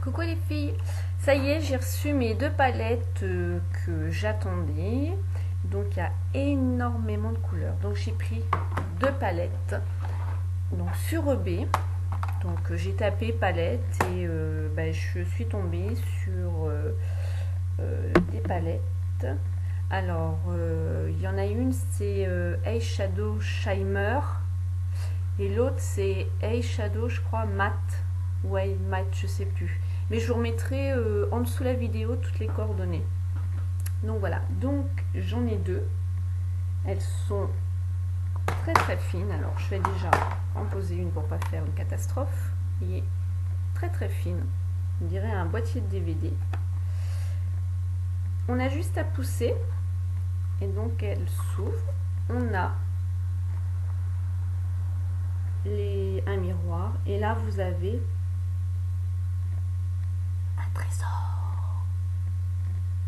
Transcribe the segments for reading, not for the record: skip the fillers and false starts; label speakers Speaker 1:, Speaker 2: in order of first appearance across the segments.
Speaker 1: Coucou les filles, ça y est, j'ai reçu mes deux palettes que j'attendais. Donc il y a énormément de couleurs. Donc j'ai pris deux palettes. Donc sur eBay, donc j'ai tapé palette et je suis tombée sur des palettes. Alors il y en a une, c'est Eyeshadow Shimmer et l'autre c'est Eyeshadow, je crois, matte. Ouais, matte, je sais plus. Mais je vous remettrai en dessous la vidéo toutes les coordonnées. Donc voilà, donc j'en ai deux. Elles sont très très fines. Alors je vais déjà en poser une pour pas faire une catastrophe. Elle est très très fine. On dirait un boîtier de DVD. On a juste à pousser et donc elle s'ouvre. On a un miroir et là vous avez un trésor.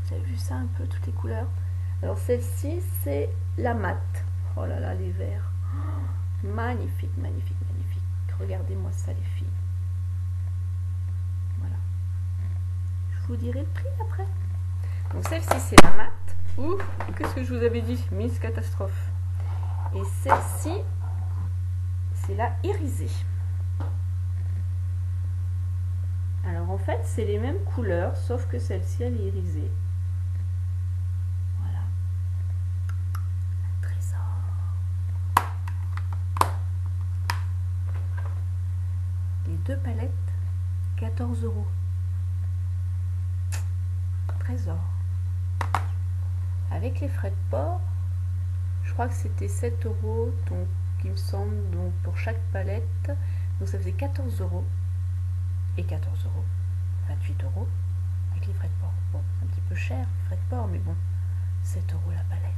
Speaker 1: Vous avez vu ça un peu, toutes les couleurs? Alors celle-ci c'est la mat. Oh là là, les verts. Oh, magnifique, magnifique, magnifique. Regardez-moi ça les filles. Voilà. Je vous dirai le prix après. Donc celle-ci c'est la mat. Ouh, qu'est-ce que je vous avais dit? Miss Catastrophe. Et celle-ci c'est la irisée. Alors en fait c'est les mêmes couleurs sauf que celle-ci elle est irisée. Voilà. Un trésor. Les deux palettes 14 €. Trésor. Avec les frais de port, je crois que c'était 7 €, donc il me semble, donc pour chaque palette, donc ça faisait 14 € et 14 €, 28 € avec les frais de port. Bon, un petit peu cher les frais de port, mais bon, 7 € la palette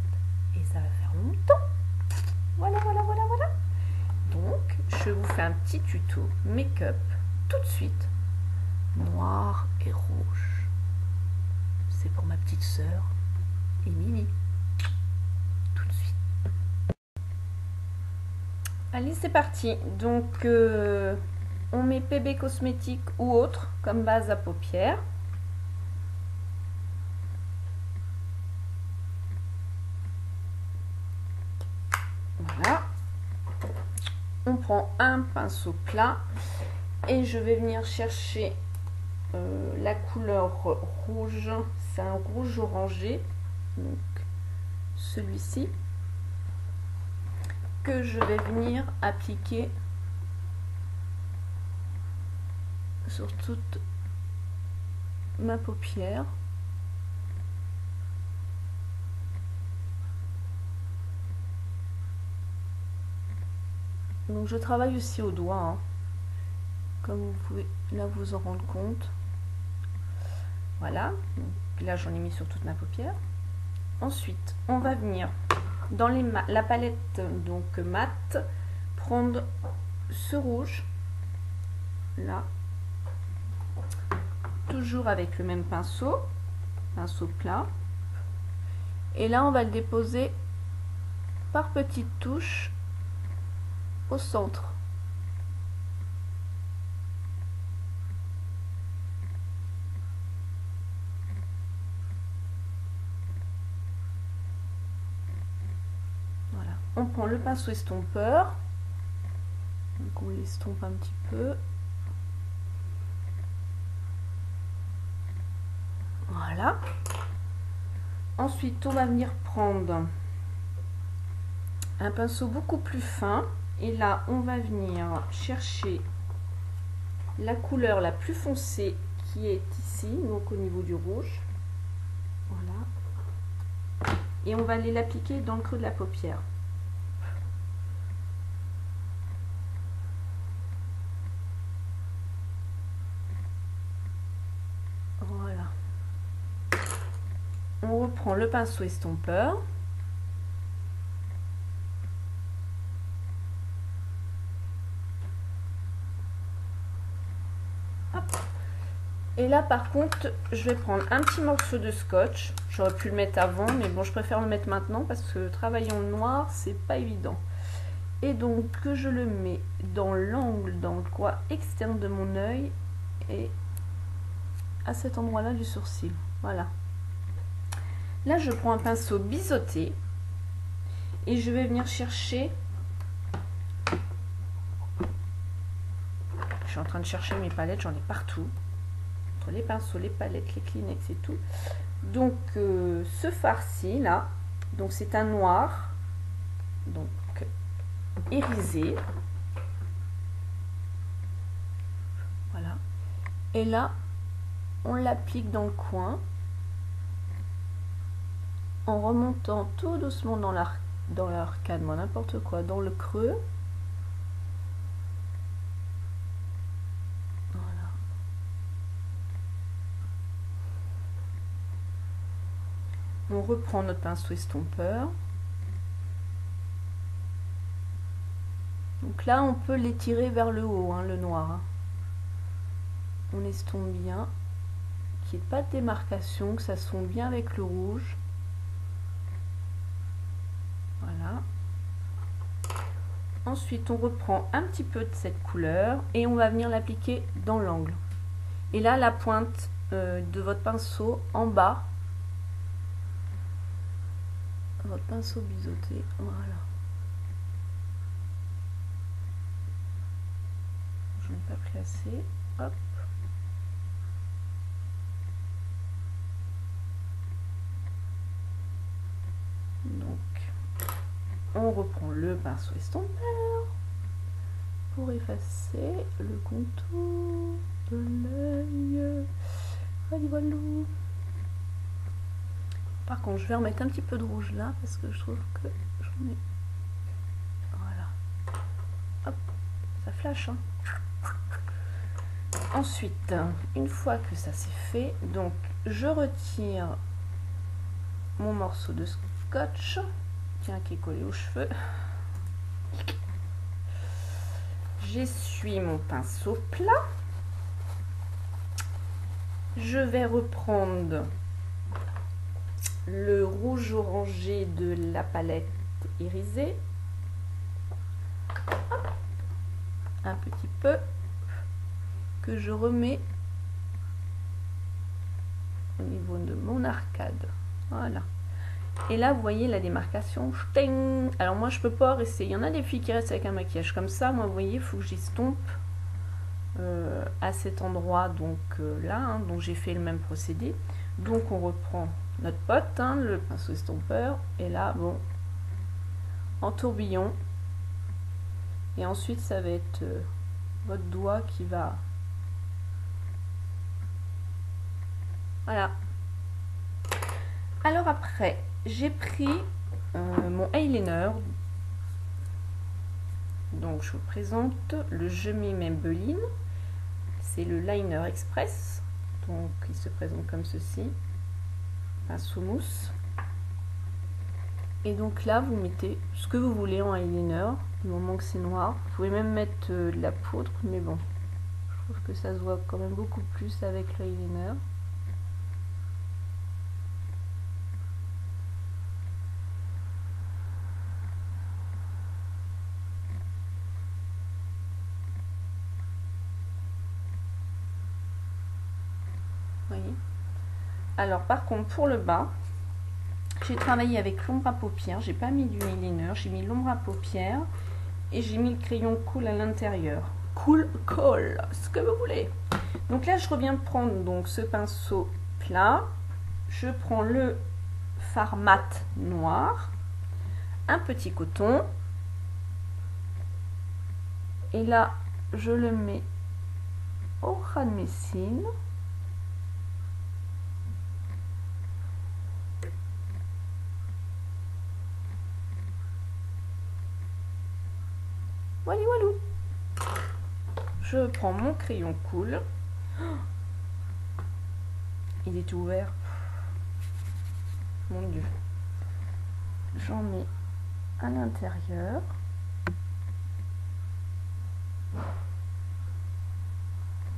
Speaker 1: et ça va faire longtemps. Voilà, voilà, voilà, voilà. Donc je vous fais un petit tuto make-up tout de suite, noir et rouge. C'est pour ma petite sœur Émilie. Tout de suite. Allez, c'est parti. Donc on met PB Cosmétique ou autre comme base à paupières. Voilà. On prend un pinceau plat et je vais venir chercher la couleur rouge. C'est un rouge orangé, donc celui-ci, que je vais venir appliquer sur toute ma paupière. Donc je travaille aussi au doigt, hein, comme vous pouvez là vous en rendre compte. Voilà, donc là j'en ai mis sur toute ma paupière. Ensuite on va venir dans la palette donc mat, prendre ce rouge là, toujours avec le même pinceau plat, et là on va le déposer par petites touches au centre. Voilà, on prend le pinceau estompeur, donc on l'estompe un petit peu. Voilà. Ensuite on va venir prendre un pinceau beaucoup plus fin et là on va venir chercher la couleur la plus foncée qui est ici, donc au niveau du rouge. Voilà. Et on va aller l'appliquer dans le creux de la paupière. Voilà. On reprend le pinceau estompeur. Hop. Et là par contre je vais prendre un petit morceau de scotch. J'aurais pu le mettre avant, mais bon, je préfère le mettre maintenant parce que travailler en noir c'est pas évident. Et donc que je le mets dans l'angle, dans le coin externe de mon œil, et à cet endroit-là du sourcil. Voilà. Là, je prends un pinceau biseauté et je vais venir chercher. Je suis en train de chercher mes palettes, j'en ai partout. Entre les pinceaux, les palettes, les Kleenex et tout. Donc, ce fard-ci, là, donc c'est un noir, donc irisé. Voilà. Et là, on l'applique dans le coin en remontant tout doucement dans l'arcade, moi n'importe quoi, dans le creux. Voilà. On reprend notre pinceau estompeur. Donc là, on peut l'étirer vers le haut, hein, le noir. Hein. On estompe bien, qu'il n'y ait pas de démarcation, que ça se fonde bien avec le rouge. Voilà. Ensuite, on reprend un petit peu de cette couleur et on va venir l'appliquer dans l'angle. Et là, la pointe de votre pinceau en bas, votre pinceau biseauté, voilà. Je n'ai pas pris assez. Hop. Donc, on reprend le pinceau estompeur pour effacer le contour de l'œil. Voilà. Par contre, je vais remettre un petit peu de rouge là parce que je trouve que j'en ai. Voilà. Hop, ça flash. Hein. Ensuite, une fois que ça c'est fait, donc je retire mon morceau de scotch, tiens, qui est collé aux cheveux. J'essuie mon pinceau plat. Je vais reprendre le rouge orangé de la palette irisée. Hop. Un petit peu que je remets au niveau de mon arcade. Voilà. Et là, vous voyez la démarcation. Alors moi, je peux pas rester. Il y en a des filles qui restent avec un maquillage comme ça. Moi, vous voyez, il faut que j'estompe à cet endroit, donc là, hein, dont j'ai fait le même procédé. Donc, on reprend notre pote, hein, le pinceau estompeur. Et là, bon, en tourbillon. Et ensuite, ça va être votre doigt qui va... Voilà. Alors après, j'ai pris mon eyeliner. Donc je vous présente le Gemi Maybelline. C'est le liner express. Donc il se présente comme ceci. Pinceau mousse. Et donc là, vous mettez ce que vous voulez en eyeliner. Du moment que c'est noir. Vous pouvez même mettre de la poudre. Mais bon, je trouve que ça se voit quand même beaucoup plus avec l'eyeliner. Voyez. Alors par contre pour le bas, j'ai travaillé avec l'ombre à paupières, j'ai pas mis du eyeliner, j'ai mis l'ombre à paupières et j'ai mis le crayon cool à l'intérieur. Cool, ce que vous voulez. Donc là je reviens prendre donc ce pinceau plat, je prends le fard mat noir, un petit coton et là je le mets au ras de mes cils. Voilà, voilà. Je prends mon crayon cool. Il est ouvert. Mon Dieu. J'en mets à l'intérieur.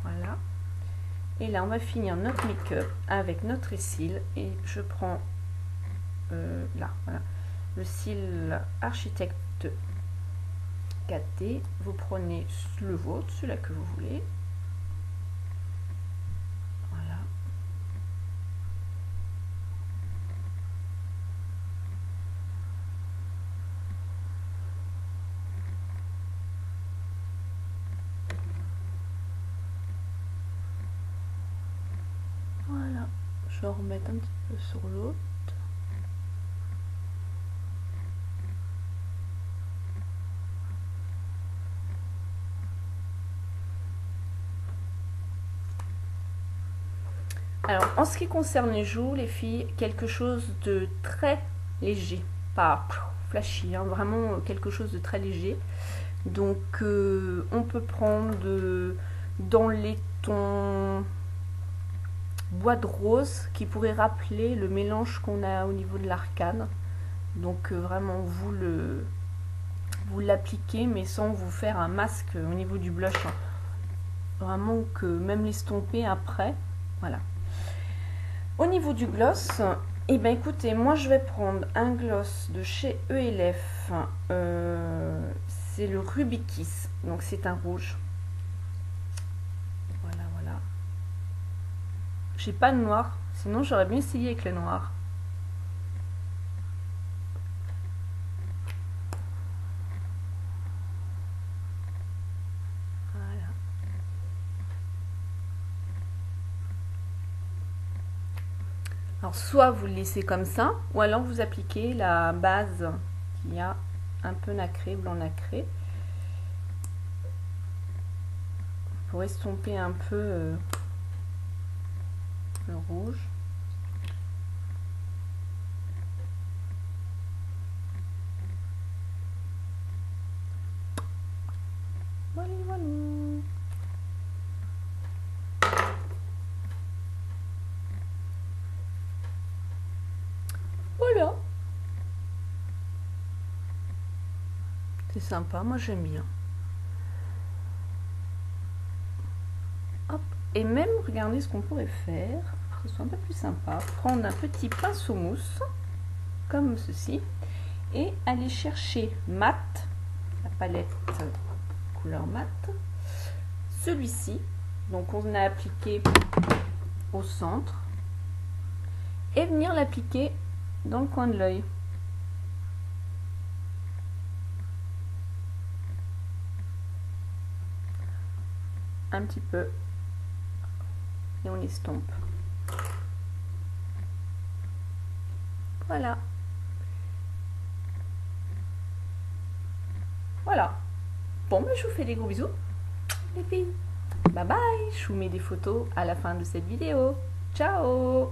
Speaker 1: Voilà. Et là, on va finir notre make-up avec notre cils. Et je prends là, voilà, le cil Architecte 4D, vous prenez le vôtre, celui-là que vous voulez. Voilà. Je vais en remettre un petit peu sur l'autre. Alors, en ce qui concerne les joues, les filles, quelque chose de très léger. Pas flashy, hein, vraiment quelque chose de très léger. Donc, on peut prendre dans les tons bois de rose qui pourrait rappeler le mélange qu'on a au niveau de l'arcane. Donc, vraiment, vous l'appliquez, mais sans vous faire un masque au niveau du blush. Hein. Vraiment que même l'estomper après. Voilà. Au niveau du gloss, eh ben écoutez, moi je vais prendre un gloss de chez ELF. C'est le Ruby Kiss, donc c'est un rouge. Voilà, voilà. J'ai pas de noir, sinon j'aurais bien essayé avec le noir. Voilà. Alors soit vous le laissez comme ça, ou alors vous appliquez la base qui a un peu nacré, blanc nacré, pour estomper un peu le rouge. Voilà, voilà. Voilà. C'est sympa, moi j'aime bien. Hop. Et même, regardez ce qu'on pourrait faire, pour que ce soit un peu plus sympa. Prendre un petit pinceau mousse, comme ceci, et aller chercher mat, la palette couleur mat, celui-ci, donc on a appliqué au centre, et venir l'appliquer dans le coin de l'œil. Un petit peu, et on estompe. Voilà. Voilà. Bon, ben, je vous fais des gros bisous, les filles. Bye bye. Je vous mets des photos à la fin de cette vidéo. Ciao.